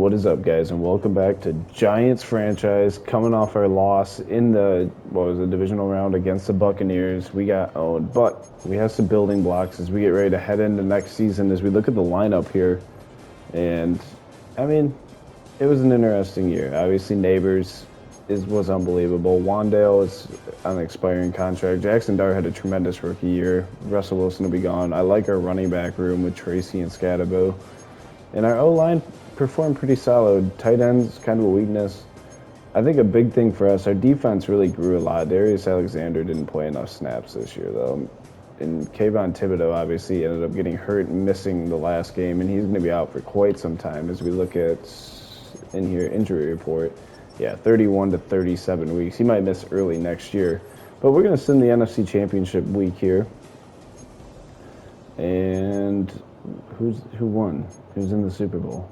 What is up, guys, and welcome back to Giants franchise. Coming off our loss in the divisional round against the Buccaneers, we got owned, but we have some building blocks as we get ready to head into next season. As we look at the lineup here, and I mean, it was an interesting year. Obviously, Neighbors was unbelievable. Wandale is on an expiring contract. Jackson Dart had a tremendous rookie year. Russell Wilson will be gone. I like our running back room with Tracy and Scadabo. And our O-line performed pretty solid. Tight ends, kind of a weakness. I think a big thing for us, our defense really grew a lot. Darius Alexander didn't play enough snaps this year, though. And Kayvon Thibodeau obviously ended up getting hurt and missing the last game, and he's going to be out for quite some time as we look at in here injury report. Yeah, 31 to 37 weeks. He might miss early next year. But we're going to send the NFC Championship week here. And who won? Who's in the Super Bowl?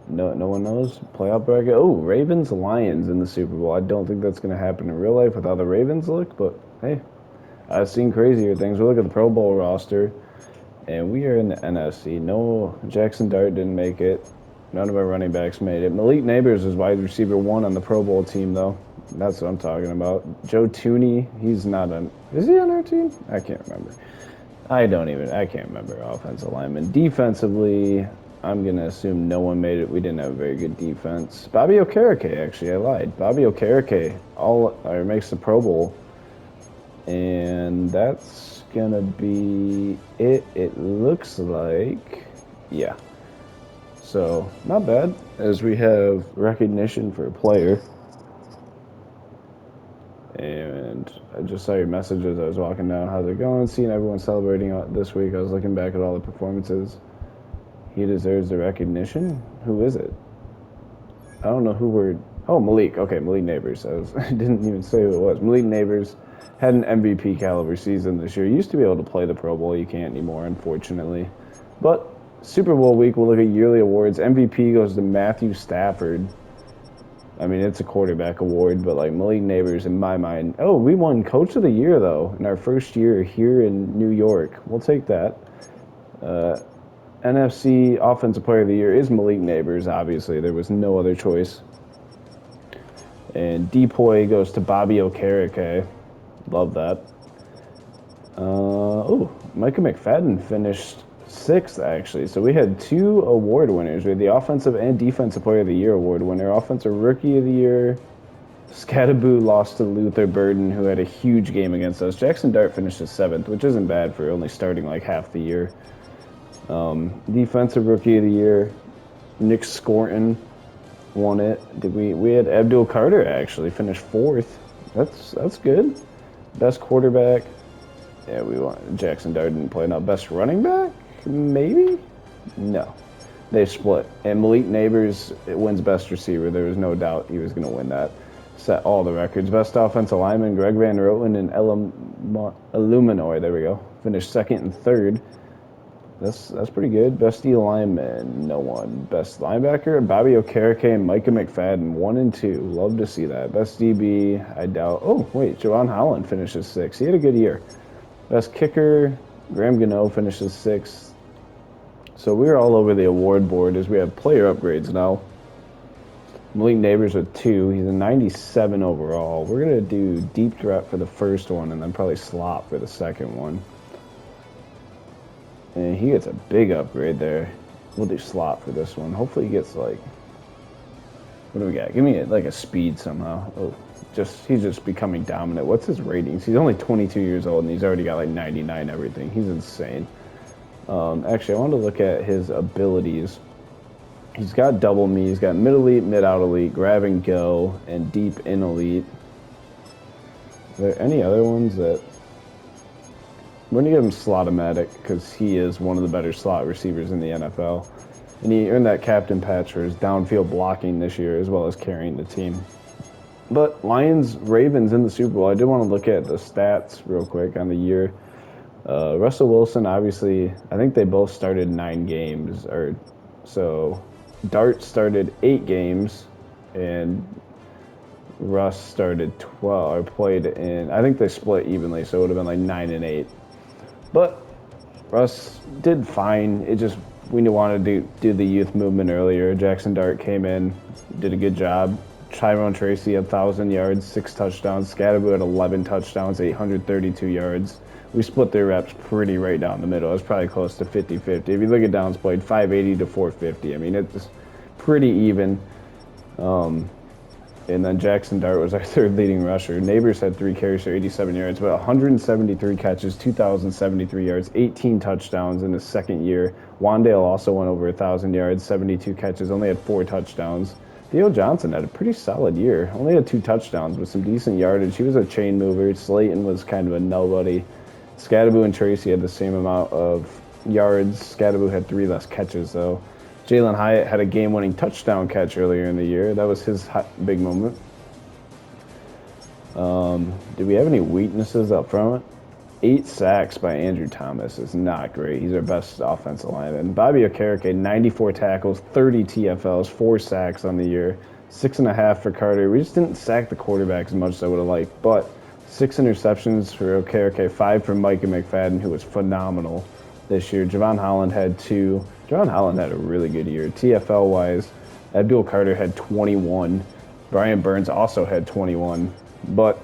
No one knows. Playoff bracket. Oh, Ravens Lions in the Super Bowl. I don't think that's going to happen in real life with how the Ravens look, but hey, I've seen crazier things. We look at the Pro Bowl roster, and we are in the NFC. No, Jackson Dart didn't make it. None of our running backs made it. Malik Neighbors is wide receiver 1 on the Pro Bowl team, though. That's what I'm talking about. Joe Tooney, he's not on. Is he on our team? I can't remember. I can't remember offensive lineman. Defensively, I'm going to assume no one made it. We didn't have a very good defense. Bobby Okereke, actually, I lied. Bobby Okereke makes the Pro Bowl. And that's going to be it. It looks like, yeah. So, not bad, as we have recognition for a player. And I just saw your message as I was walking down. How's it going? Seeing everyone celebrating this week. I was looking back at all the performances. He deserves the recognition. Who is it? I don't know who we're... Oh, Malik. Okay, Malik Neighbors. I didn't even say who it was. Malik Neighbors had an MVP caliber season this year. He used to be able to play the Pro Bowl. You can't anymore, unfortunately. But Super Bowl week, we'll look at yearly awards. MVP goes to Matthew Stafford. I mean, it's a quarterback award, but like Malik Neighbors, in my mind. Oh, we won Coach of the Year, though, in our first year here in New York. We'll take that. NFC Offensive Player of the Year is Malik Neighbors, obviously. There was no other choice. And Depoy goes to Bobby Okereke. Love that. Micah McFadden finished 6th, actually. So we had 2 award winners. We had the Offensive and Defensive Player of the Year award winner. Offensive Rookie of the Year. Scadaboo lost to Luther Burden, who had a huge game against us. Jackson Dart finished 7th, which isn't bad for only starting like half the year. Defensive Rookie of the Year. Nick Scorton won it. We had Abdul Carter actually finish 4th. That's good. Best quarterback. Yeah, we won. Jackson Dart didn't play. Now best running back. Maybe? No. They split. And Malik Neighbors wins best receiver. There was no doubt he was going to win that. Set all the records. Best offensive lineman, Greg Van Roten and Illuminoy. There we go. Finished 2nd and 3rd. That's pretty good. Best D lineman, no one. Best linebacker, Bobby Okereke and Micah McFadden, 1 and 2. Love to see that. Best DB, I doubt. Oh, wait, Javon Holland finishes 6th. He had a good year. Best kicker, Graham Gano finishes 6th. So we're all over the award board as we have player upgrades now. Malik Neighbors with 2. He's a 97 overall. We're going to do deep threat for the first one and then probably slot for the second one. And he gets a big upgrade there. We'll do slot for this one. Hopefully he gets like... What do we got? Give me like a speed somehow. Oh, he's just becoming dominant. What's his ratings? He's only 22 years old and he's already got like 99 everything. He's insane. Actually, I want to look at his abilities. He's got double me. He's got mid elite, mid out elite, grab and go, and deep in elite. Are there any other ones that... We're going to give him Slot-O-Matic because he is one of the better slot receivers in the NFL. And he earned that captain patch for his downfield blocking this year as well as carrying the team. But Lions-Ravens in the Super Bowl, I did want to look at the stats real quick on the year. Russell Wilson, obviously, I think they both started 9 games. So Dart started 8 games and Russ started 12, or played in, I think they split evenly, so it would have been like 9 and 8. But Russ did fine. It just we wanted to do the youth movement earlier. Jackson Dart came in, did a good job. Tyrone Tracy had 1,000 yards, 6 touchdowns. Scatterboo had 11 touchdowns, 832 yards. We split their reps pretty right down the middle. It was probably close to 50-50. If you look at downs played, 580 to 450. I mean, it's pretty even. And then Jackson Dart was our third leading rusher. Neighbors had 3 carries for 87 yards, but 173 catches, 2,073 yards, 18 touchdowns in his second year. Wandale also went over 1,000 yards, 72 catches, only had 4 touchdowns. Theo Johnson had a pretty solid year. Only had 2 touchdowns with some decent yardage. He was a chain mover. Slayton was kind of a nobody. Scatterboo and Tracy had the same amount of yards. Scatterboo had 3 less catches, though. Jalen Hyatt had a game-winning touchdown catch earlier in the year. That was his big moment. Do we have any weaknesses up front? 8 sacks by Andrew Thomas is not great. He's our best offensive lineman. Bobby Okereke, 94 tackles, 30 TFLs, 4 sacks on the year, 6.5 for Carter. We just didn't sack the quarterback as much as I would have liked, but 6 interceptions for Okereke, 5 for Micah McFadden, who was phenomenal this year. Javon Holland had 2. Javon Holland had a really good year. TFL-wise, Abdul Carter had 21. Brian Burns also had 21. But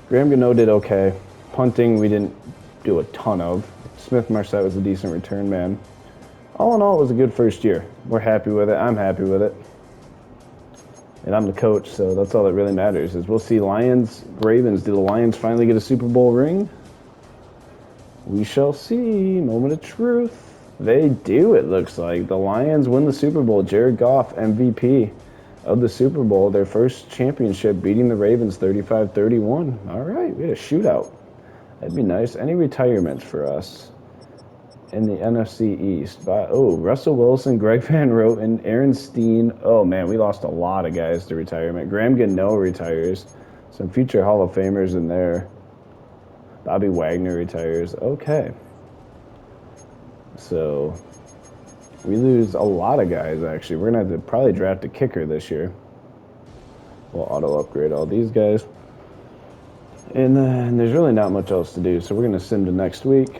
Graham Gano did okay. Punting, we didn't do a ton of. Smith Marset was a decent return man. All in all, it was a good first year. We're happy with it. I'm happy with it. And I'm the coach, so that's all that really matters. Is we'll see Lions, Ravens. Do the Lions finally get a Super Bowl ring? We shall see. Moment of truth. They do, it looks like. The Lions win the Super Bowl. Jared Goff, MVP of the Super Bowl. Their first championship, beating the Ravens 35-31. All right, we had a shootout. That'd be nice. Any retirements for us in the NFC East? Russell Wilson, Greg Van Roten, Aaron Steen. Oh, man, we lost a lot of guys to retirement. Graham Gano retires. Some future Hall of Famers in there. Bobby Wagner retires. Okay. So we lose a lot of guys, actually. We're going to have to probably draft a kicker this year. We'll auto-upgrade all these guys. And then there's really not much else to do, so we're going to sim to next week.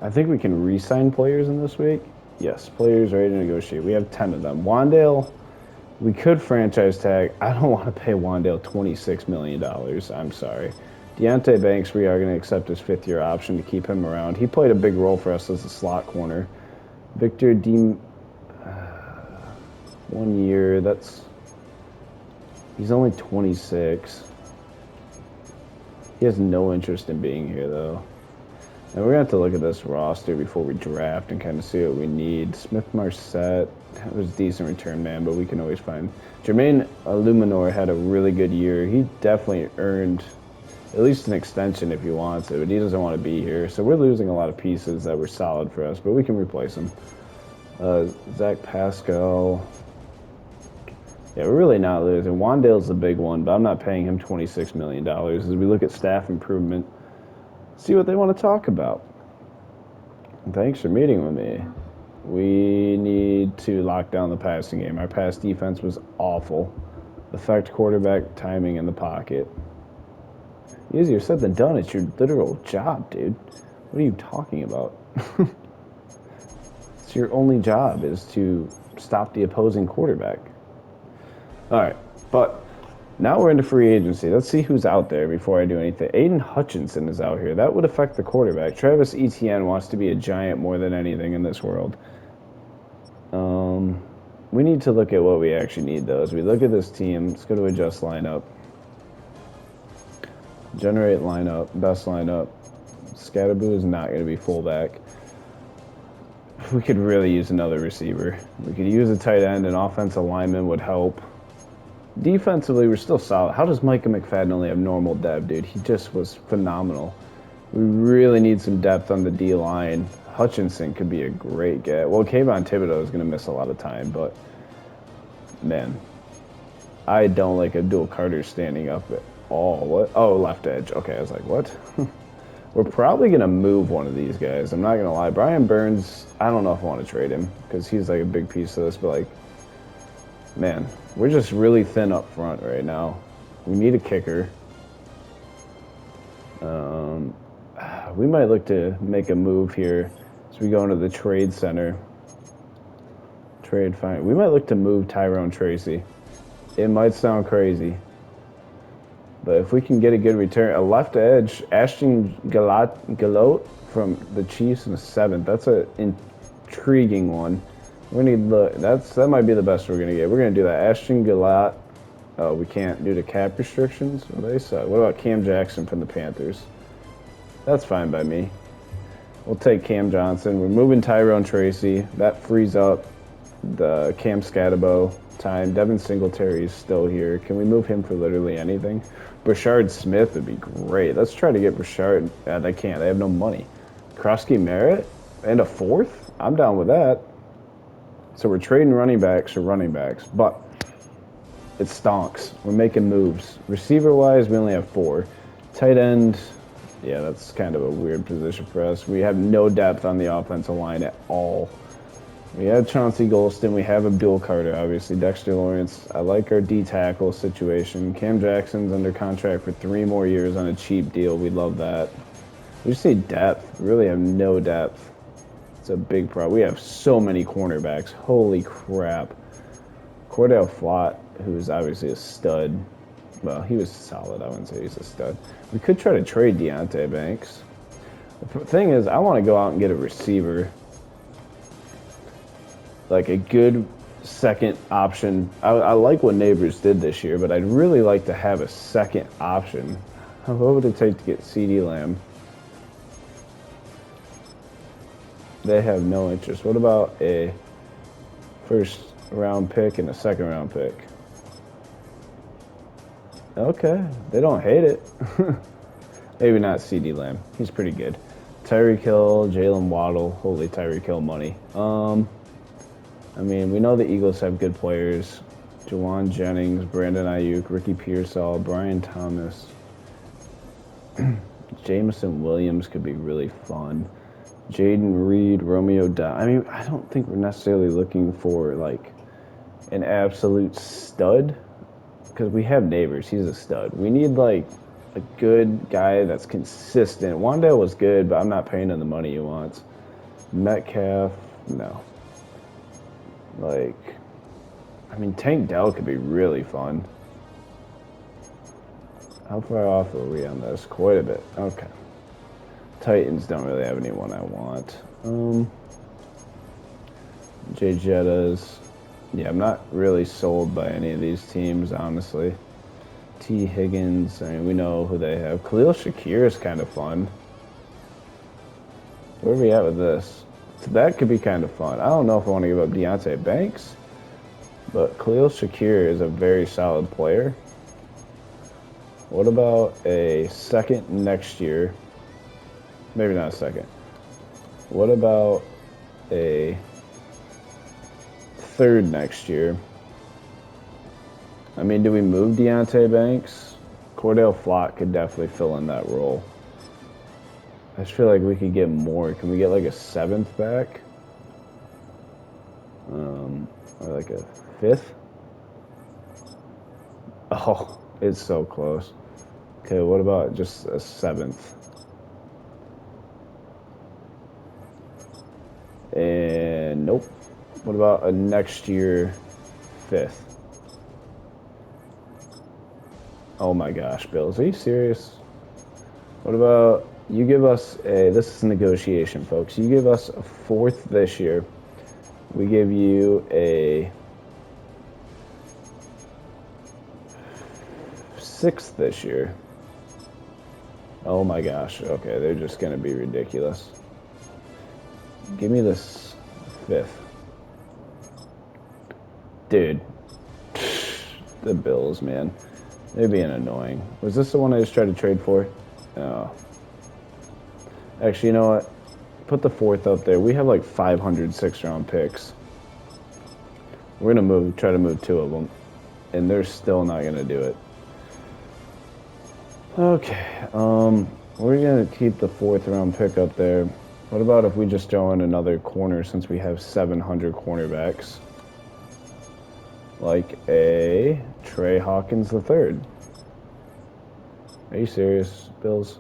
I think we can re-sign players in this week. Yes, players ready to negotiate. We have 10 of them. Wandale, we could franchise tag. I don't want to pay Wandale $26 million. I'm sorry. Deontay Banks, we are going to accept his 5th-year option to keep him around. He played a big role for us as a slot corner. Victor Deem, 1 year. He's only 26. He has no interest in being here, though. And we're going to have to look at this roster before we draft and kind of see what we need. Smith Marset was a decent return man, but we can always find. Jermaine Illuminor had a really good year. He definitely earned at least an extension if he wants it, but he doesn't want to be here. So we're losing a lot of pieces that were solid for us, but we can replace them. Zach Pascal. Yeah, we're really not losing. Wandale's the big one, but I'm not paying him $26 million. As we look at staff improvement, see what they want to talk about. Thanks for meeting with me. We need to lock down the passing game. Our pass defense was awful. Affect quarterback timing in the pocket. Easier said than done. It's your literal job, dude. What are you talking about? It's your only job is to stop the opposing quarterback. All right, but now we're into free agency. Let's see who's out there before I do anything. Aiden Hutchinson is out here. That would affect the quarterback. Travis Etienne wants to be a giant more than anything in this world. We need to look at what we actually need, though. As we look at this team, let's go to adjust lineup. Generate lineup, best lineup. Scatterboo is not going to be fullback. We could really use another receiver. We could use a tight end. An offensive lineman would help. Defensively, we're still solid. How does Micah McFadden only have normal depth, dude? He just was phenomenal. We really need some depth on the D-line. Hutchinson could be a great get. Well, Kayvon Thibodeau is going to miss a lot of time, but, man, I don't like Abdul Carter standing up at all. What? Oh, left edge. Okay, I was like, what? We're probably going to move one of these guys. I'm not going to lie. Brian Burns, I don't know if I want to trade him because he's like a big piece of this, but, like, man, we're just really thin up front right now. We need a kicker. We might look to make a move here as we go into the trade center. Trade fine. We might look to move Tyrone Tracy. It might sound crazy. But if we can get a good return, a left edge, Ashton Galot from the Chiefs in the 7th. That's an intriguing one. We need look. That might be the best we're gonna get. We're gonna do that. Ashton Galot. Oh, we can't due to cap restrictions. Well, they suck. What about Cam Jackson from the Panthers? That's fine by me. We'll take Cam Johnson. We're moving Tyrone Tracy. That frees up the Cam Scatabo time. Devin Singletary is still here. Can we move him for literally anything? Brashard Smith would be great. Let's try to get Brashard. They can't. They have no money. Krosky Merritt and a 4th? I'm down with that. So we're trading running backs for running backs, but it stonks. We're making moves. Receiver-wise, we only have 4. Tight end, yeah, that's kind of a weird position for us. We have no depth on the offensive line at all. We have Chauncey Golston. We have Abdul Carter, obviously. Dexter Lawrence. I like our D-tackle situation. Cam Jackson's under contract for 3 more years on a cheap deal. We love that. We just need depth. We really have no depth. It's a big problem. We have so many cornerbacks. Holy crap. Cordell Flott, who's obviously a stud. Well, he was solid. I wouldn't say he's a stud. We could try to trade Deontay Banks. The thing is, I want to go out and get a receiver. Like a good second option. I like what Neighbors did this year, but I'd really like to have a second option. What would it take to get CeeDee Lamb? They have no interest. What about a first round pick and a second round pick? Okay, they don't hate it. Maybe not CeeDee Lamb. He's pretty good. Tyreek Hill, Jalen Waddle. Holy Tyreek Hill money. I mean, we know the Eagles have good players. Jawan Jennings, Brandon Ayuk, Ricky Pearsall, Brian Thomas. Jameson Williams could be really fun. Jaden Reed, Romeo I mean, I don't think we're necessarily looking for, like, an absolute stud. Because we have Neighbors. He's a stud. We need, like, a good guy that's consistent. Wandale was good, but I'm not paying him the money he wants. Metcalf, no. Like, I mean, Tank Dell could be really fun. How far off are we on this? Quite a bit. Okay. Titans don't really have anyone I want. Jay Jettas. Yeah, I'm not really sold by any of these teams, honestly. T. Higgins. I mean, we know who they have. Khalil Shakir is kind of fun. Where are we at with this? So that could be kind of fun. I don't know if I want to give up Deontay Banks, but Khalil Shakir is a very solid player. What about a second next year? Maybe not a second. What about a third next year? I mean, do we move Deontay Banks? Cordell Flott could definitely fill in that role. I just feel like we could get more. Can we get like a 7th back? Or like a 5th? Oh, it's so close. Okay, what about just a 7th? And nope. What about a next year 5th? Oh my gosh, Bills, are you serious? What about you give us a, this is a negotiation, folks. You give us a 4th this year. We give you a 6th this year. Oh my gosh. Okay, they're just going to be ridiculous. Give me this 5th. Dude. The Bills, man. They're being annoying. Was this the one I just tried to trade for? No. Actually, you know what? Put the 4th up there. We have like 500 6th-round picks. We're going to try to move 2 of them. And they're still not going to do it. Okay. We're going to keep the 4th-round pick up there. What about if we just throw in another corner since we have 700 cornerbacks? Like a Trey Hawkins III. Are you serious, Bills?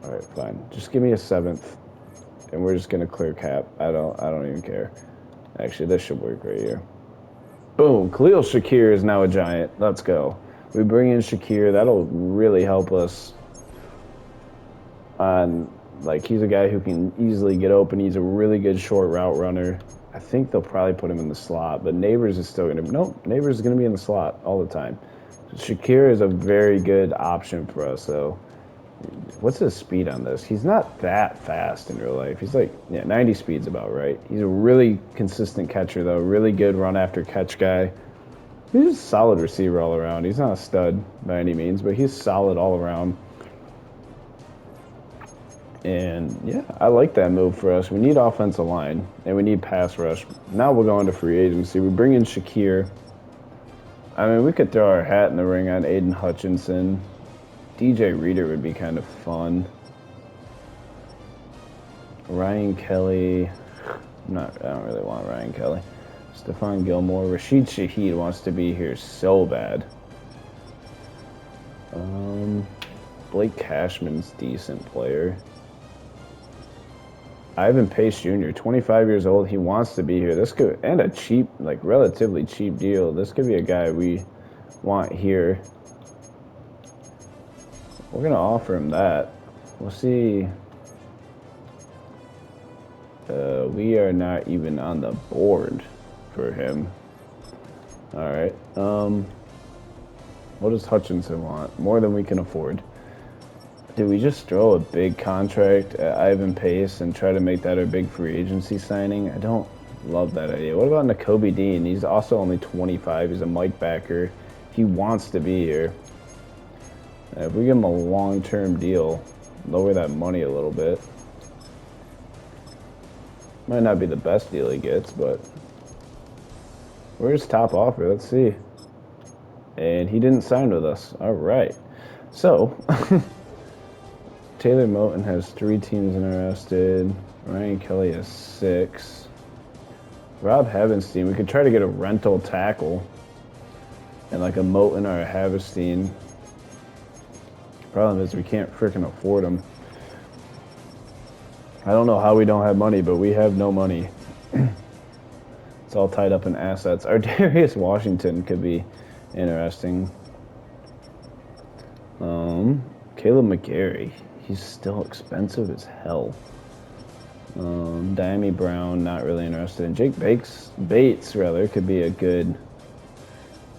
Alright, fine. Just give me a 7th. and we're just gonna clear cap. I don't even care. Actually, this should work right here. Boom. Khalil Shakir is now a giant. Let's go. We bring in Shakir. That'll really help us on, like, he's a guy who can easily get open. He's a really good short route runner. I think they'll probably put him in the slot, but Neighbors is still going to... Nope, Neighbors is going to be in the slot all the time. So Shakir is a very good option for us, though. What's his speed on this? He's not that fast in real life. He's like, yeah, 90 speed's about right. He's a really consistent catcher, though. Really good run after catch guy. He's a solid receiver all around. He's not a stud by any means, but he's solid all around. And, yeah, I like that move for us. We need offensive line, and we need pass rush. Now we'll go into free agency. We bring in Shakir. I mean, we could throw our hat in the ring on Aiden Hutchinson. DJ Reader would be kind of fun. Ryan Kelly. I don't really want Ryan Kelly. Stephon Gilmore. Rashid Shaheed wants to be here so bad. Blake Cashman's decent player. Ivan Pace Jr., 25 years old. He wants to be here. This could, and a cheap, like relatively cheap deal. This could be a guy we want here. We're going to offer him that. We'll see. We are not even on the board for him. All right. What does Hutchinson want? More than we can afford. Do we just throw a big contract at Ivan Pace and try to make that our big free agency signing? I don't love that idea. What about Nakobe Dean? He's also only 25. He's a Mike backer. He wants to be here. If we give him a long-term deal, lower that money a little bit. Might not be the best deal he gets, but where's top offer? Let's see. And he didn't sign with us. All right. So... Taylor Moton has 3 teams interested. Ryan Kelly has 6. Rob Havenstein, we could try to get a rental tackle. And like a Moton or a Havenstein. Problem is we can't freaking afford them. I don't know how we don't have money, but we have no money. It's all tied up in assets. Our Darius Washington could be interesting. Caleb McGarry. He's still expensive as hell. Diami Brown, not really interested. And Jake Bates, rather, could be a good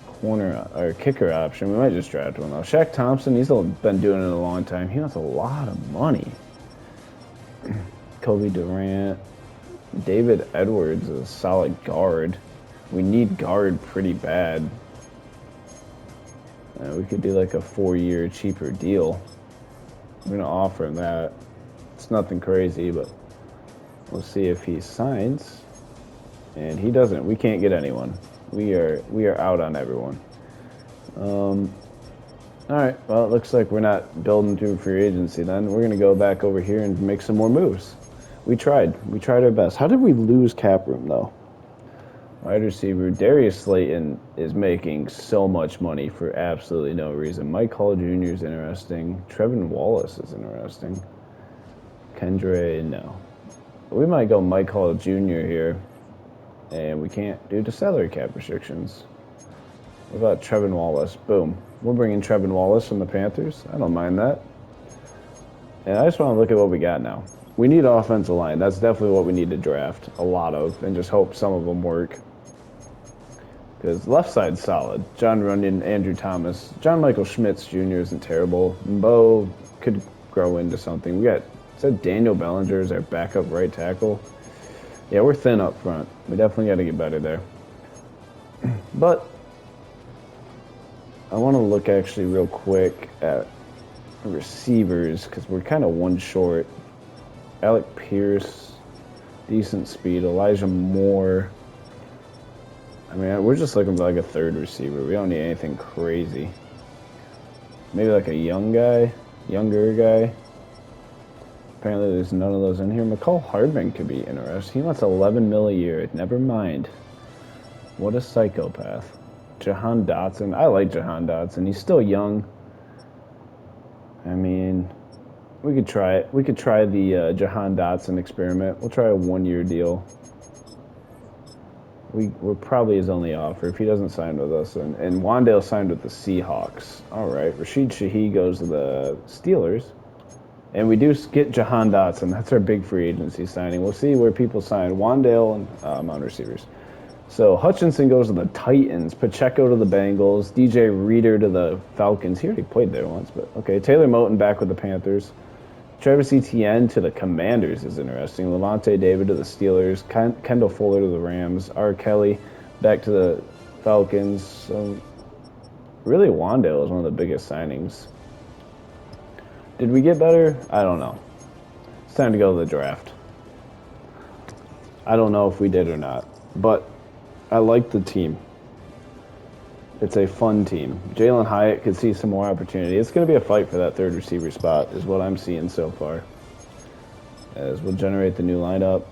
corner or kicker option. We might just draft one, though. Shaq Thompson, he's been doing it a long time. He wants a lot of money. Kobe Durant. David Edwards is a solid guard. We need guard pretty bad. We could do like a 4-year cheaper deal. I'm going to offer him that. It's nothing crazy, but we'll see if he signs. And he doesn't. We can't get anyone. We are out on everyone. All right. Well, it looks like we're not building through free agency then. We're going to go back over here and make some more moves. We tried. We tried our best. How did we lose cap room, though? Wide receiver. Darius Slayton is making so much money for absolutely no reason. Mike Hall Jr. is interesting. Trevin Wallace is interesting. Kendre, no. We might go Mike Hall Jr. here. And we can't due to salary cap restrictions. What about Trevin Wallace? Boom. We're bringing Trevin Wallace from the Panthers. I don't mind that. And I just want to look at what we got now. We need offensive line. That's definitely what we need to draft a lot of and just hope some of them work. Because left side's solid. John Runyon, Andrew Thomas. John Michael Schmitz Jr. isn't terrible. Bo could grow into something. We got, is that Daniel Bellinger as our backup right tackle? Yeah, we're thin up front. We definitely got to get better there. But I want to look actually real quick at receivers because we're kind of one short. Alec Pierce, decent speed. Elijah Moore. I mean, we're just looking for like a third receiver. We don't need anything crazy. Maybe like a younger guy. Apparently there's none of those in here. McCall Hardman could be interesting. He wants 11 mil a year. Never mind. What a psychopath. Jahan Dotson. I like Jahan Dotson. He's still young. I mean, We could try it. We could try the Jahan Dotson experiment. We'll try a 1-year deal. We're probably his only offer if he doesn't sign with us. And Wandale signed with the Seahawks. All right. Rashid Shahi goes to the Steelers. And we do get Jahan Dotson. That's our big free agency signing. We'll see where people sign. Wandale and on receivers. So Hutchinson goes to the Titans. Pacheco to the Bengals. DJ Reader to the Falcons. He already played there once, but okay. Taylor Moton back with the Panthers. Travis Etienne to the Commanders is interesting. Levante David to the Steelers. Kendall Fuller to the Rams. R. Kelly back to the Falcons. So really, Wandale is one of the biggest signings. Did we get better? I don't know. It's time to go to the draft. I don't know if we did or not, but I like the team. It's a fun team. Jalen Hyatt could see some more opportunity. It's going to be a fight for that third receiver spot is what I'm seeing so far. As we'll generate the new lineup.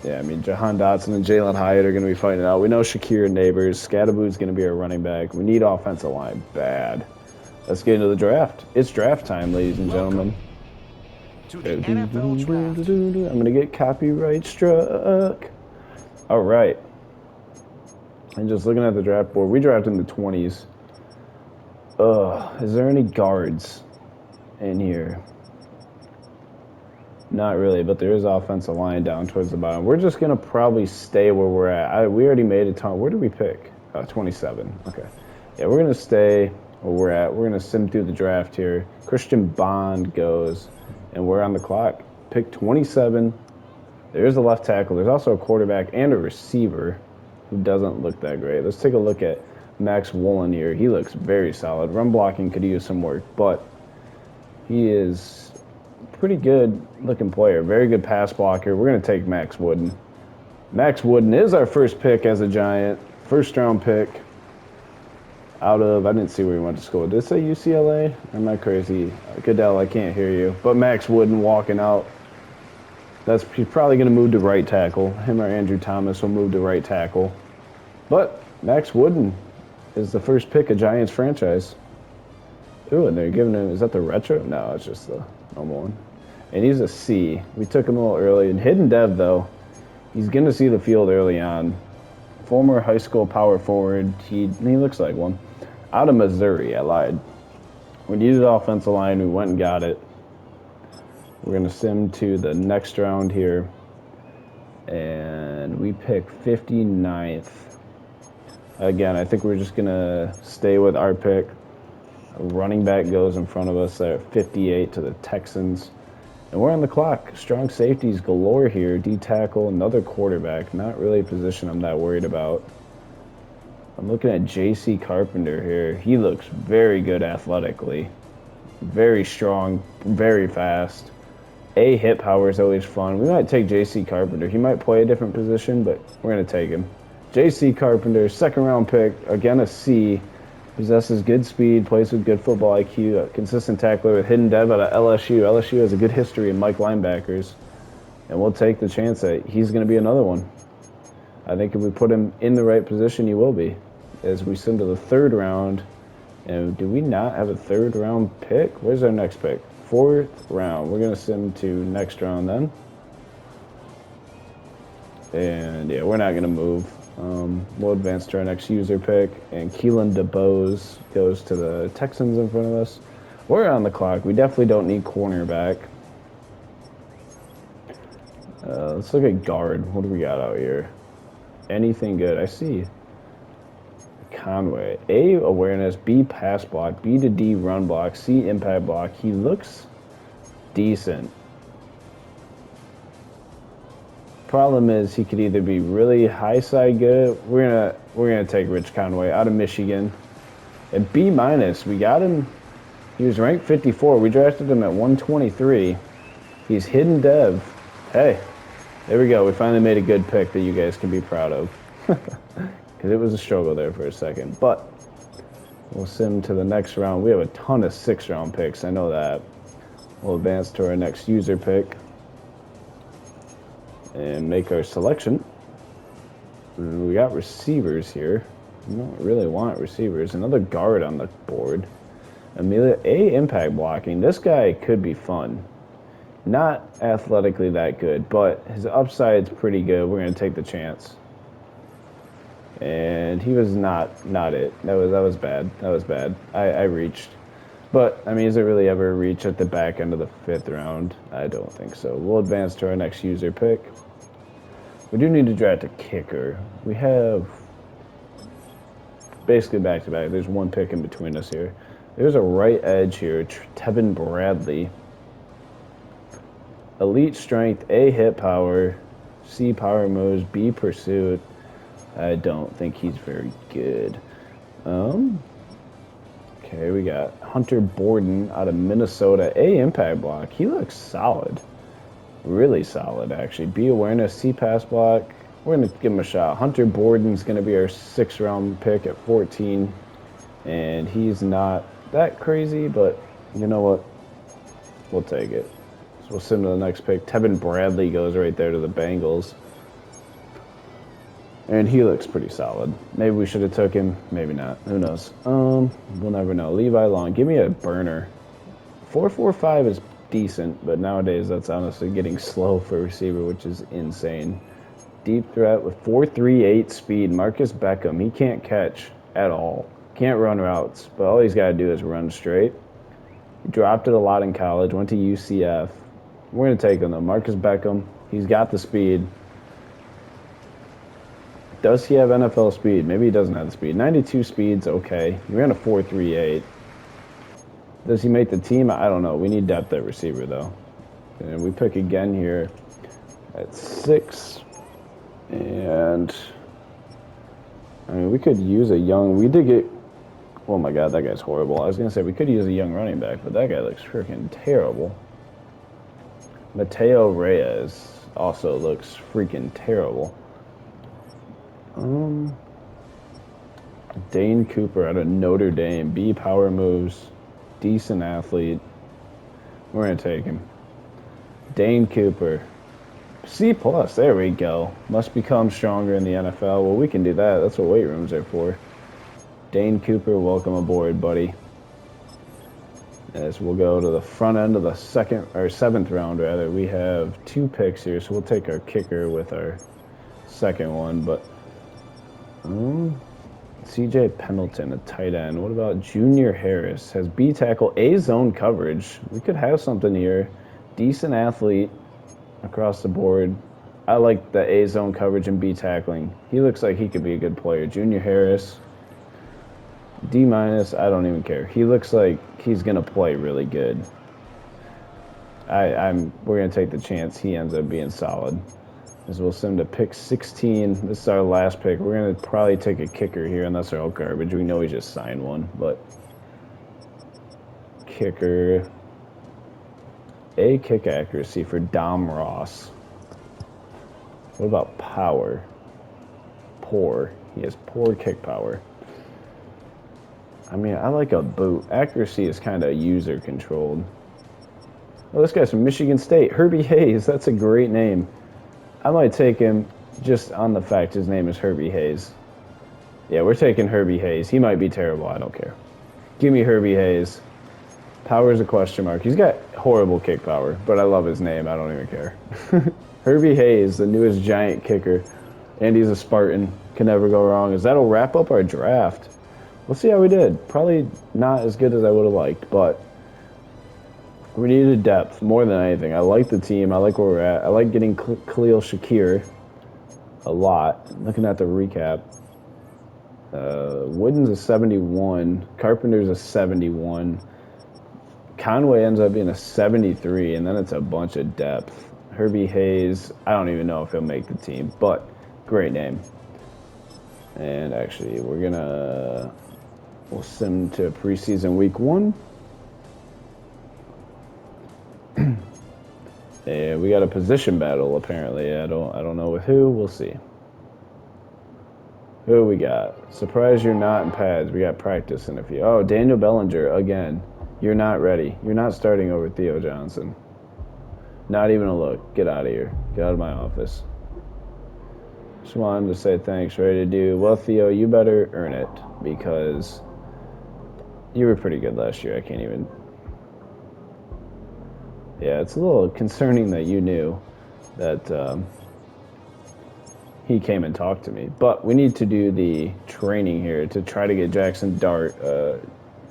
Yeah, I mean, Jahan Dotson and Jalen Hyatt are going to be fighting it out. We know Shakir and Neighbors. Scadaboo's going to be our running back. We need offensive line bad. Let's get into the draft. It's draft time, ladies and gentlemen. To the NFL draft. I'm going to get copyright struck. All right. And just looking at the draft board, we drafted in the 20s. Is there any guards in here? Not really, but there is offensive line down towards the bottom. We're just going to probably stay where we're at. We already made a ton. Where did we pick? 27. Okay. Yeah, we're going to stay where we're at. We're going to sim through the draft here. Christian Bond goes, and we're on the clock. Pick 27. There's a left tackle. There's also a quarterback and a receiver who doesn't look that great. Let's take a look at Max Woolen here. He looks very solid. Run blocking could use some work, but he is a pretty good looking player. Very good pass blocker. We're going to take Max Wooden. Max Wooden is our first pick as a Giant. First round pick out of, I didn't see where he went to school. Did it say UCLA? Am I crazy? Goodell, I can't hear you. But Max Wooden walking out. He's probably going to move to right tackle. Him or Andrew Thomas will move to right tackle. But Max Wooden is the first pick of Giants franchise. Ooh, and they're giving him, is that the retro? No, it's just the normal one. And he's a C. We took him a little early. And hidden dev, though, he's going to see the field early on. Former high school power forward. He looks like one. Out of Missouri, I lied. We needed offensive line. We went and got it. We're going to sim to the next round here. And we pick 59th. Again, I think we're just going to stay with our pick. A running back goes in front of us at 58 to the Texans. And we're on the clock. Strong safeties galore here. D-tackle, another quarterback. Not really a position I'm that worried about. I'm looking at J.C. Carpenter here. He looks very good athletically. Very strong, very fast. Hip power is always fun. We might take J.C. Carpenter. He might play a different position, but we're going to take him. J.C. Carpenter, second round pick. Again, a C. Possesses good speed, plays with good football IQ, a consistent tackler with hidden dev out of LSU. LSU has a good history in Mike linebackers. And we'll take the chance that he's going to be another one. I think if we put him in the right position, he will be. As we send to the third round. And do we not have a third round pick? Where's our next pick? Fourth round. We're going to send to next round then. And yeah, we're not going to move. We'll advance to our next user pick. And Keelan DeBose goes to the Texans in front of us. We're on the clock. We definitely don't need cornerback. Let's look at guard. What do we got out here? Anything good? I see Conway. A, awareness. B, pass block. B to D, run block. C, impact block. He looks decent. Problem is he could either be really high side good. We're gonna take Rich Conway out of Michigan. At B minus, we got him. He was ranked 54. We drafted him at 123. He's hidden dev. Hey, there we go. We finally made a good pick that you guys can be proud of. Because it was a struggle there for a second. But we'll sim to the next round. We have a ton of 6th round picks. I know that. We'll advance to our next user pick. And make our selection. And we got receivers here. We don't really want receivers. Another guard on the board. Amelia, A, impact blocking. This guy could be fun. Not athletically that good, but his upside's pretty good. We're going to take the chance. And he was not it. That was bad. That was bad. I reached. But, I mean, is it really ever a reach at the back end of the 5th round? I don't think so. We'll advance to our next user pick. We do need to draft a kicker. We have basically back-to-back. There's one pick in between us here. There's a right edge here, Tevin Bradley. Elite strength, A hit power, C power moves, B pursuit. I don't think he's very good. Okay, we got Hunter Borden out of Minnesota. A impact block. He looks solid. Really solid, actually. B awareness, C pass block. We're going to give him a shot. Hunter Borden's going to be our 6th round pick at 14. And he's not that crazy, but you know what? We'll take it. So we'll send to the next pick. Tevin Bradley goes right there to the Bengals. And he looks pretty solid. Maybe we should have took him. Maybe not. Who knows? We'll never know. Levi Long. Give me a burner. 4.45 is decent, but nowadays that's honestly getting slow for a receiver, which is insane. Deep threat with 4.38 speed. Marcus Beckham. He can't catch at all. Can't run routes, but all he's got to do is run straight. He dropped it a lot in college. Went to UCF. We're going to take him, though. Marcus Beckham. He's got the speed. Does he have NFL speed? Maybe he doesn't have the speed. 92 speed's okay. He ran a 4.38. Does he make the team? I don't know. We need depth at receiver, though. And we pick again here at 6. And, I mean, we could use a young... We did get... Oh, my God, that guy's horrible. I was going to say we could use a young running back, but that guy looks freaking terrible. Mateo Reyes also looks freaking terrible. Dane Cooper out of Notre Dame. B power moves. Decent athlete. We're going to take him. Dane Cooper. C+. There we go. Must become stronger in the NFL. Well, we can do that. That's what weight rooms are for. Dane Cooper, welcome aboard, buddy. As we'll go to the front end of the 7th round, rather. We have 2 picks here, so we'll take our kicker with our 2nd one, but CJ Pendleton, a tight end. What about Junior Harris? Has B tackle, A zone coverage. We could have something here. Decent athlete across the board. I like the A zone coverage and B tackling. He looks like he could be a good player. Junior Harris, D-. I don't even care. He looks like he's gonna play really good. We're gonna take the chance he ends up being solid. As we'll send him to pick 16. This is our last pick. We're going to probably take a kicker here, unless they're all garbage. We know he just signed one, but... Kicker. A kick accuracy for Dom Ross. What about power? Poor. He has poor kick power. I mean, I like a boot. Accuracy is kind of user-controlled. Oh, this guy's from Michigan State. Herbie Hayes. That's a great name. I might take him just on the fact his name is Herbie Hayes. Yeah, we're taking Herbie Hayes. He might be terrible. I don't care. Give me Herbie Hayes. Power's a question mark. He's got horrible kick power, but I love his name. I don't even care. Herbie Hayes, the newest giant kicker. And he's a Spartan. Can never go wrong. As that'll wrap up our draft. We'll see how we did. Probably not as good as I would have liked, but... We needed depth more than anything. I like the team. I like where we're at. I like getting Khalil Shakir a lot. Looking at the recap. Wooden's a 71. Carpenter's a 71. Conway ends up being a 73, and then it's a bunch of depth. Herbie Hayes, I don't even know if he'll make the team, but great name. And actually, we'll send him to preseason week 1. And we got a position battle apparently. I don't know with who. We'll see. Who we got? Surprise you're not in pads. We got practice in a few. Oh, Daniel Bellinger again. You're not ready. You're not starting over Theo Johnson. Not even a look. Get out of here. Get out of my office. Just wanted to say thanks. Ready to do. Well, Theo, you better earn it because you were pretty good last year. I can't even... Yeah, it's a little concerning that you knew that he came and talked to me. But we need to do the training here to try to get Jackson Dart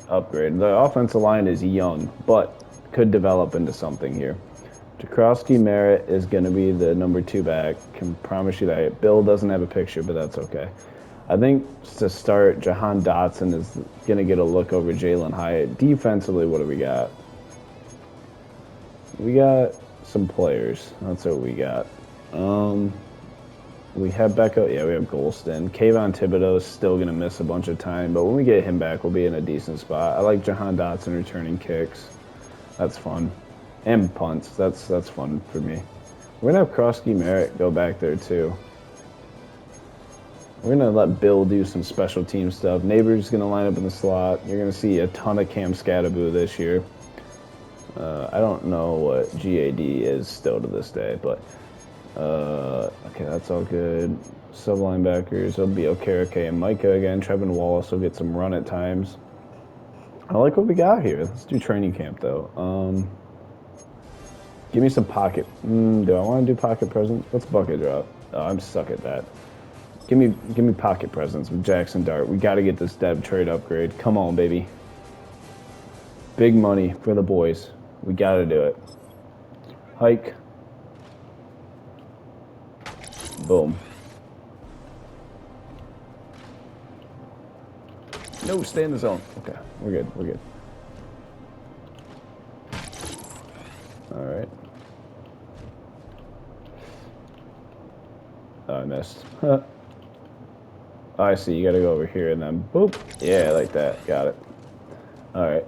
upgraded. The offensive line is young, but could develop into something here. Jakrowski Merritt is going to be the number 2 back. Can promise you that. Bill doesn't have a picture, but that's okay. I think to start, Jahan Dotson is going to get a look over Jalen Hyatt. Defensively, what do we got? We got some players. That's what we got. We have Becco. Yeah, we have Golston. Kayvon Thibodeau is still going to miss a bunch of time, but when we get him back, we'll be in a decent spot. I like Jahan Dotson returning kicks. That's fun. And punts. That's fun for me. We're going to have Krosky Merritt go back there, too. We're going to let Bill do some special team stuff. Neighbor's going to line up in the slot. You're going to see a ton of Cam Scattaboo this year. I don't know what GAD is still to this day, but okay, that's all good. Sub linebackers, it'll be Okereke and Micah again. Trevin Wallace will get some run at times. I like what we got here. Let's do training camp, though. Give me some pocket. Do I want to do pocket presence? What's bucket drop? Oh, I'm stuck at that. Give me pocket presence with Jackson Dart. We got to get this dev trade upgrade. Come on, baby. Big money for the boys. We got to do it. Hike. Boom. No, stay in the zone. Okay, we're good. We're good. All right. Oh, I missed. Oh, I see. You got to go over here and then boop. Yeah, like that. Got it. All right.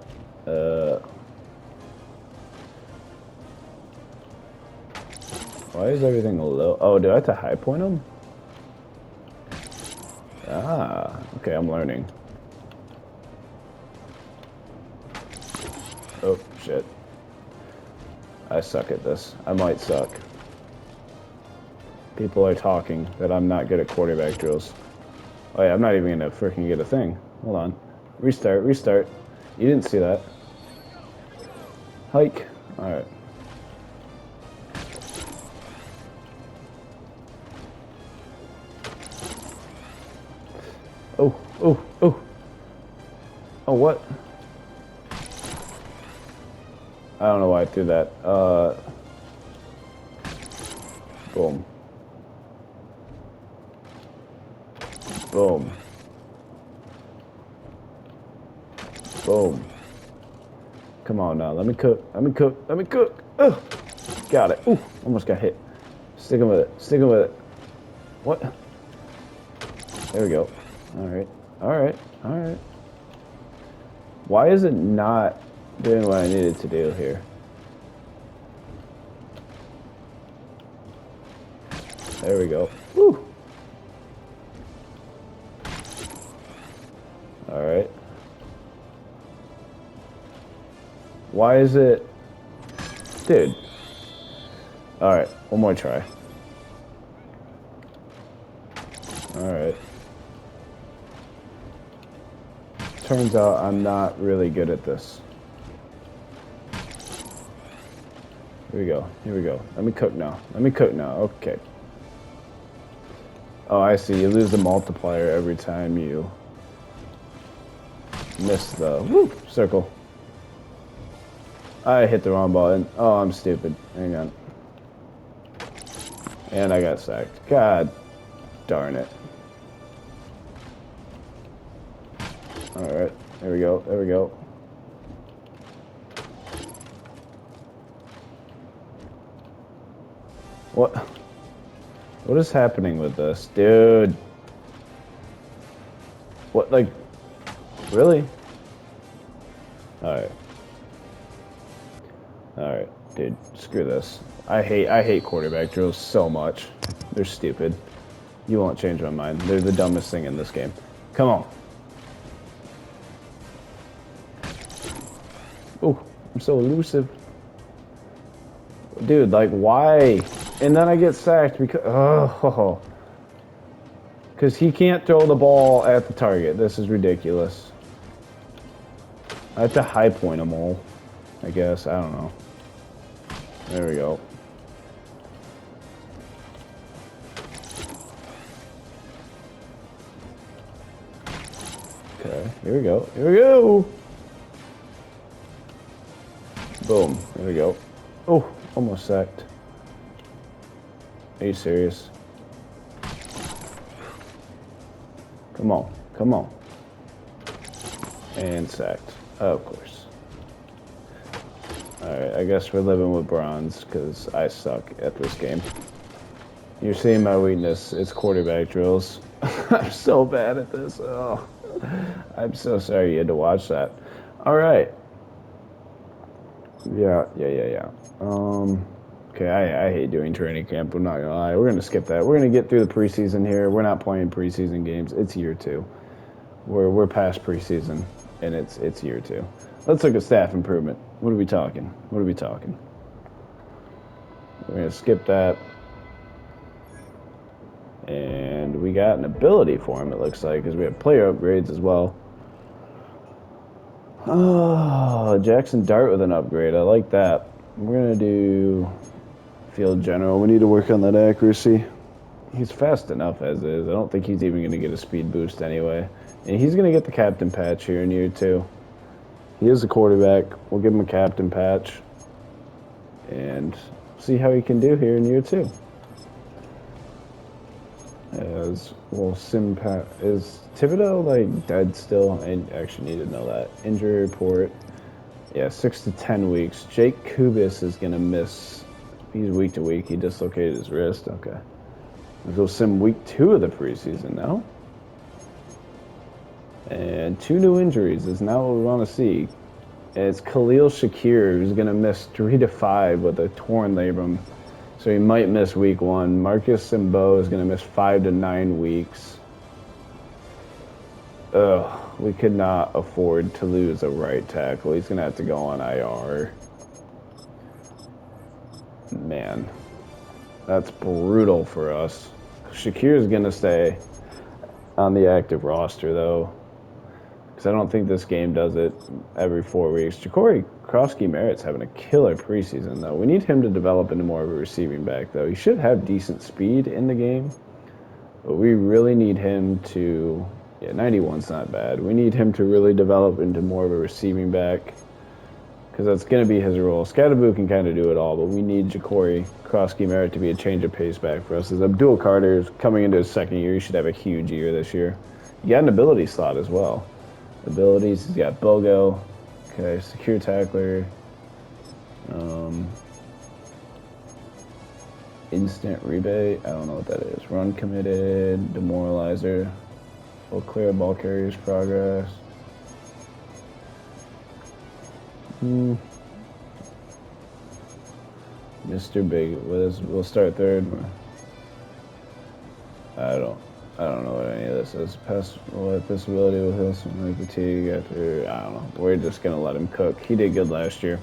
Why is everything low? Oh, do I have to high point them? Ah, okay, I'm learning. Oh, shit. I suck at this. I might suck. People are talking that I'm not good at quarterback drills. Oh yeah, I'm not even gonna freaking get a thing. Hold on. Restart, restart. You didn't see that. Hike. Alright. Oh, oh, oh. Oh, what? I don't know why I threw that. Boom. Boom. Boom. Come on now. Let me cook. Let me cook. Let me cook. Oh, got it. Ooh, almost got hit. Sticking with it. Sticking with it. What? There we go. All right. All right. All right. Why is it not doing what I needed to do here? There we go. Woo. All right. Why is it... Dude. All right. One more try. All right. Turns out I'm not really good at this. Here we go. Here we go. Let me cook now. Let me cook now. Okay. Oh, I see. You lose the multiplier every time you miss the circle. I hit the wrong button. Oh, I'm stupid. Hang on. And I got sacked. God darn it. Alright. There we go. There we go. What? What is happening with this? Dude. What, like... Really? Alright. Alright, dude. Screw this. I hate quarterback drills so much. They're stupid. You won't change my mind. They're the dumbest thing in this game. Come on. Oh, I'm so elusive. Dude, like, why? And then I get sacked because... Oh. Because he can't throw the ball at the target. This is ridiculous. I have to high point them all, I guess. I don't know. There we go. Okay, here we go. Here we go. Boom. There we go. Oh, almost sacked. Are you serious? Come on. Come on. And sacked. Oh, of course. Alright, I guess we're living with bronze because I suck at this game. You're seeing my weakness. It's quarterback drills. I'm so bad at this. Oh, I'm so sorry you had to watch that. Alright. Yeah. Okay, I hate doing training camp. I'm not gonna lie. We're gonna skip that. We're gonna get through the preseason here. We're not playing preseason games. It's year 2. We're past preseason, and it's year 2. Let's look at staff improvement. What are we talking? What are we talking? We're gonna skip that, and we got an ability for him. It looks like because we have player upgrades as well. Oh, Jackson Dart with an upgrade. I like that. We're gonna do field general. We need to work on that accuracy. He's fast enough as is. I don't think he's even gonna get a speed boost anyway. And he's gonna get the captain patch here in year 2. He is a quarterback. We'll give him a captain patch and see how he can do here in year 2. As well, is Thibodeau like dead still? I actually need to know that. Injury report. Yeah, 6 to 10 weeks. Jake Kubis is gonna miss. He's week to week. He dislocated his wrist. Okay. Let's go sim week 2 of the preseason now. And 2 new injuries is now what we want to see. It's Khalil Shakir, who's going to miss 3 to 5 with a torn labrum. So he might miss week 1. Marcus Simbo is going to miss 5 to 9 weeks. Ugh, we could not afford to lose a right tackle. He's going to have to go on IR. Man, that's brutal for us. Shakir is going to stay on the active roster, though, because I don't think this game does it every 4 weeks. Ja'Cory Krosky-Merritt's having a killer preseason, though. We need him to develop into more of a receiving back, though. He should have decent speed in the game, but we really need him to... Yeah, 91's not bad. We need him to really develop into more of a receiving back, because that's going to be his role. Scatterboo can kind of do it all, but we need Ja'Cory Krosky-Merritt to be a change of pace back for us. As Abdul Carter is coming into his second year, he should have a huge year this year. He got an ability slot as well. Abilities, he's got Bogo, okay, secure tackler, instant rebate, I don't know what that is. Run committed, demoralizer, will clear ball carrier's progress. Mr. Big, we'll start third. I don't know what any of this is. This ability will heal some fatigue after, I don't know. We're just going to let him cook. He did good last year.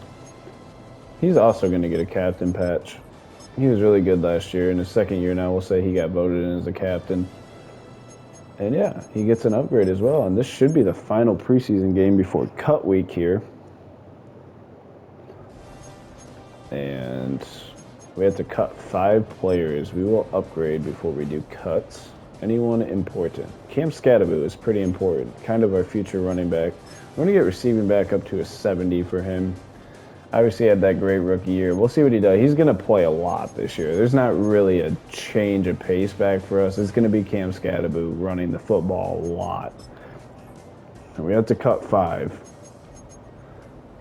He's also going to get a captain patch. He was really good last year. In his second year now, we'll say he got voted in as a captain. And yeah, he gets an upgrade as well. And this should be the final preseason game before cut week here. And we have to cut 5 players. We will upgrade before we do cuts. Anyone important? Cam Scatterboo is pretty important. Kind of our future running back. We're going to get receiving back up to a 70 for him. Obviously, he had that great rookie year. We'll see what he does. He's going to play a lot this year. There's not really a change of pace back for us. It's going to be Cam Scatterboo running the football a lot. And we have to cut 5.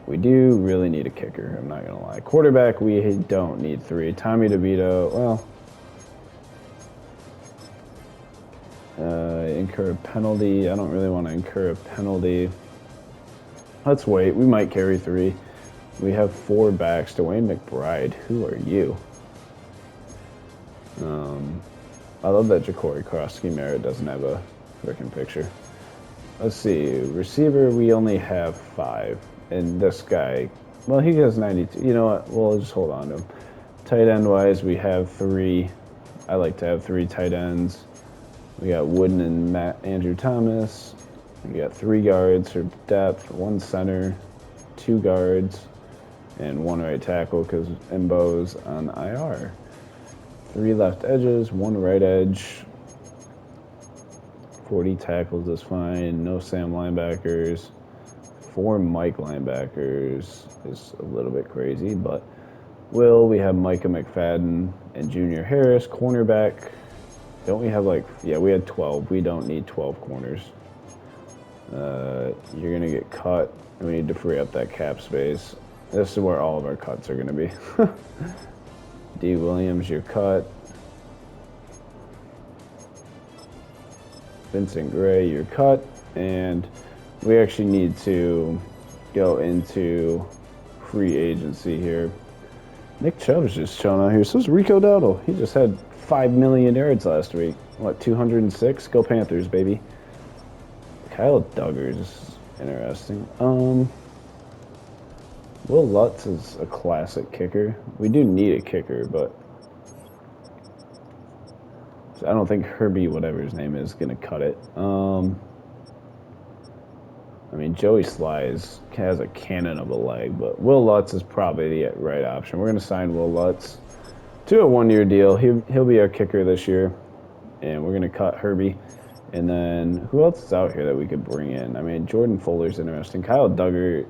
We do really need a kicker, I'm not going to lie. Quarterback, we don't need 3. Tommy DeVito, well... incur a penalty. I don't really want to incur a penalty. Let's wait. We might carry 3. We have 4 backs. Dwayne McBride, who are you? I love that Ja'Cory Krosky-Merritt doesn't have a freaking picture. Let's see. Receiver, we only have 5. And this guy, well, he has 92. You know what? We'll just hold on to him. Tight end wise, we have 3. I like to have 3 tight ends. We got Wooden and Andrew Thomas. We got 3 guards for depth, 1 center, 2 guards, and 1 right tackle because Mbo's on IR. 3 left edges, 1 right edge. 40 tackles is fine. No Sam linebackers. 4 Mike linebackers is a little bit crazy, but we have Micah McFadden and Junior Harris. Cornerback, don't we have we had 12. We don't need 12 corners. You're going to get cut. We need to free up that cap space. This is where all of our cuts are going to be. D. Williams, you're cut. Vincent Gray, you're cut. And we actually need to go into free agency here. Nick Chubb's just chilling out here. So is Rico Dowdle. He just had 5 million yards last week. What, 206? Go Panthers, baby. Kyle Duggars is interesting. Will Lutz is a classic kicker. We do need a kicker, but I don't think Herbie, whatever his name is, going to cut it. I mean, Joey Sly has a cannon of a leg, but Will Lutz is probably the right option. We're going to sign Will Lutz to a 1-year deal. He'll be our kicker this year, and we're going to cut Herbie. And then who else is out here that we could bring in? I mean, Jordan Fuller's interesting. Kyle Duggar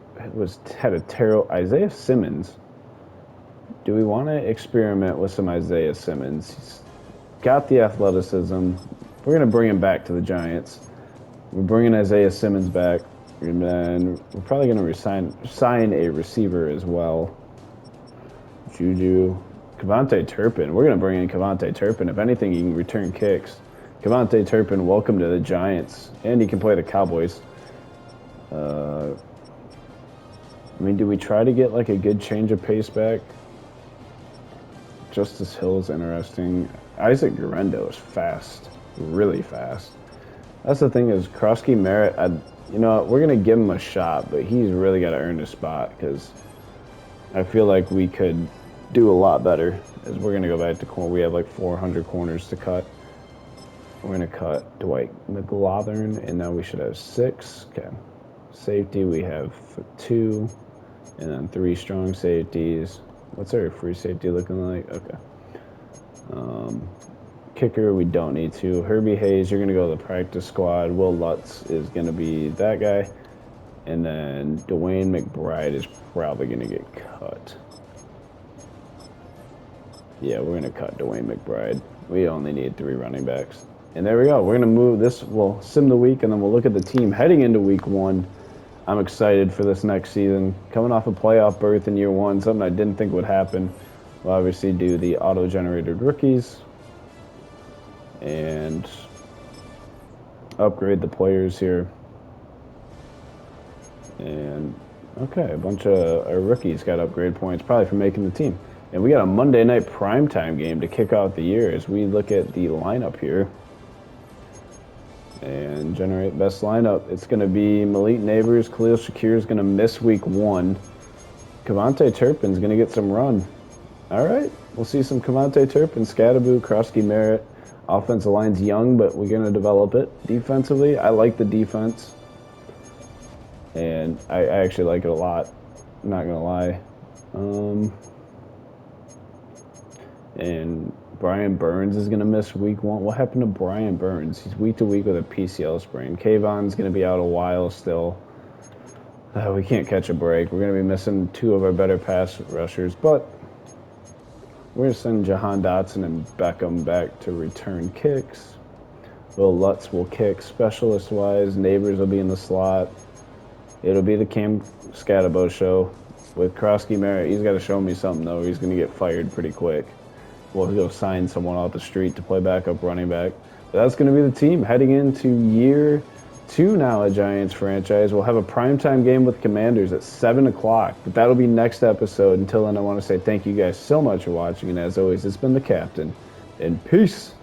had a terrible. Isaiah Simmons. Do we want to experiment with some Isaiah Simmons? He's got the athleticism. We're going to bring him back to the Giants. We're bringing Isaiah Simmons back. And then we're probably going to sign a receiver as well. Juju. Kevontae Turpin. We're going to bring in Kevontae Turpin. If anything, he can return kicks. Kevontae Turpin, welcome to the Giants. And he can play the Cowboys. I mean, do we try to get like a good change of pace back? Justice Hill's interesting. Isaac Guerrero is fast. Really fast. That's the thing is, Krosky Merritt, you know, we're going to give him a shot, but he's really got to earn his spot because I feel like we could do a lot better as we're going to go back to corner. We have like 400 corners to cut. We're going to cut Dwight McLaughlin, and now we should have 6. Okay. Safety, we have 2, and then 3 strong safeties. What's our free safety looking like? Okay. Kicker, we don't need to. Herbie Hayes, you're going to go to the practice squad. Will Lutz is going to be that guy. And then Dwayne McBride is probably going to get cut. Yeah, we're going to cut Dwayne McBride. We only need 3 running backs. And there we go. We're going to move this. We'll sim the week, and then we'll look at the team heading into week 1. I'm excited for this next season. Coming off a playoff berth in year 1, something I didn't think would happen. We'll obviously do the auto-generated rookies and upgrade the players here. And, okay, a bunch of our rookies got upgrade points, probably for making the team. And we got a Monday night primetime game to kick out the year as we look at the lineup here. And generate best lineup. It's going to be Malik Neighbors. Khalil Shakir is going to miss week 1. Kevontae Turpin's going to get some run. All right. We'll see some Kevontae Turpin, Scadaboo, Krosky Merritt. Offensive line's young, but we're going to develop it. Defensively, I like the defense. And I actually like it a lot. I'm not going to lie. And Brian Burns is going to miss week 1. What happened to Brian Burns? He's week to week with a PCL sprain. Kayvon's going to be out a while still. We can't catch a break. We're going to be missing 2 of our better pass rushers. But we're going to send Jahan Dotson and Beckham back to return kicks. Will Lutz will kick specialist-wise. Neighbors will be in the slot. It'll be the Cam Scatabo show with Krosky Merritt. He's got to show me something, though. He's going to get fired pretty quick. We'll go sign someone off the street to play backup running back. But that's going to be the team heading into year 2 now at Giants franchise. We'll have a primetime game with Commanders at 7 o'clock. But that'll be next episode. Until then, I want to say thank you guys so much for watching. And as always, it's been the Captain. And peace.